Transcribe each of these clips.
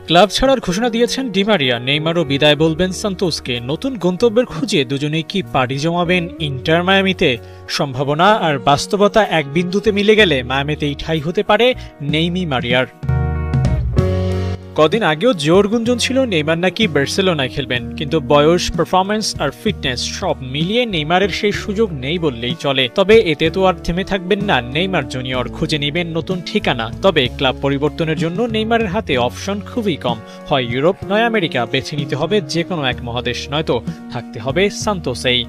Club ছাড়ার ঘোষণা দিয়েছেন ডি মারিয়া। নেইমারও বিদায় বলবেন সান্তোসকে। নতুন গন্তব্যের খুঁজে দুজনেই কি পাড়ি জমাবেন ইন্টার মায়ামিতে? সম্ভাবনা আর বাস্তবতা এক বিন্দুতে মিলে গেলে মায়ামিতেই ঠাঁই হতে পারে নেইমি মারিয়ার। কদিন আগেও জোর গুঞ্জন ছিল নেইমার নাকি বার্সেলোনায় খেলবেন, কিন্তু বয়স, পারফরম্যান্স আর ফিটনেস সব মিলিয়ে নেইমারের সেই সুযোগ নেই বললেই চলে। তবে এতে তো আর থেমে থাকবেন না নেইমার জুনিয়র, খুঁজে নেবেন নতুন ঠিকানা। তবে ক্লাব পরিবর্তনের জন্য নেইমারের হাতে অপশন খুবই কম। হয় ইউরোপ নয় আমেরিকা, বেছে নিতে হবে যে কোনো এক মহাদেশ, নয়তো থাকতে হবে সান্তোসেই।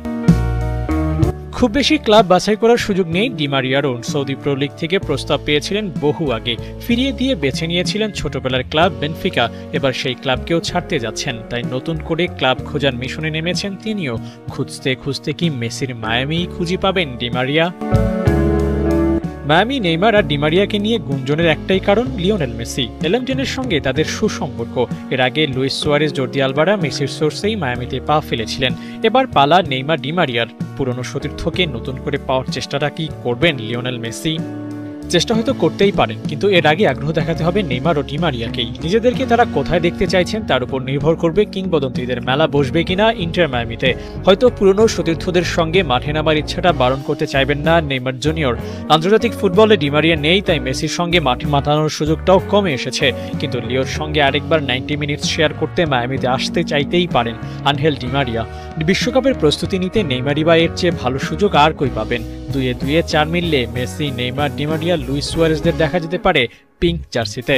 খুব বেশি ক্লাব বাছাই করার সুযোগ নেই ডি মারিয়ারও। সৌদি প্রো লিগ থেকে প্রস্তাব পেয়েছিলেন বহু আগে, ফিরিয়ে দিয়ে বেছে নিয়েছিলেন ছোটবেলার ক্লাব বেনফিকা। এবার সেই ক্লাবকেও ছাড়তে যাচ্ছেন, তাই নতুন করে ক্লাব খোঁজার মিশনে নেমেছেন তিনিও। খুঁজতে খুঁজতে কি মেসির মায়ামি খুঁজে পাবেন ডি মারিয়া? মায়ামি নেইমার আর ডি মারিয়াকে নিয়ে গুঞ্জনের একটাই কারণ, লিওনেল মেসি। এলেমটেনের সঙ্গে তাদের সুসম্পর্ক। এর আগে লুইস সুয়ারেজ, জর্দি আলবারা মেসির সোর্সেই মায়ামিতে পা ফেলেছিলেন। এবার পালা নেইমার ডি মারিয়ার। পুরনো সতীর্থকে নতুন করে পাওয়ার চেষ্টাটা কি করবেন লিওনেল মেসি? চেষ্টা হয়তো করতেই পারেন, কিন্তু এর আগে আগ্রহ দেখাতে হবে নেইমার ও ডি মারিয়াকেই। নিজেদেরকে তারা কোথায় দেখতে চাইছেন তার উপর নির্ভর করবে কিংবদন্তিদের মেলা বসবে কিনা ইন্টার মায়ামিতে। হয়তো পুরনো সতীর্থদের সঙ্গে মাঠে নামার ইচ্ছাটা বারণ করতে চাইবেন না নেইমার জুনিয়র। আন্তর্জাতিক ফুটবলে ডি মারিয়া নেই, তাই মেসির সঙ্গে মাঠে মাতানোর সুযোগটাও কমে এসেছে। কিন্তু লিওর সঙ্গে আরেকবার 90 মিনিট শেয়ার করতে মায়ামিতে আসতে চাইতেই পারেন আনহেল ডি মারিয়া। বিশ্বকাপের প্রস্তুতি নিতে নেইমারই বা এর চেয়ে ভালো সুযোগ আর কই পাবেন? দুয়ে দুয়ে চার মিললে Messi, Neymar, Di Maria, Luis সুয়ারেজদের দেখা যেতে পারে পিঙ্ক জার্সিতে।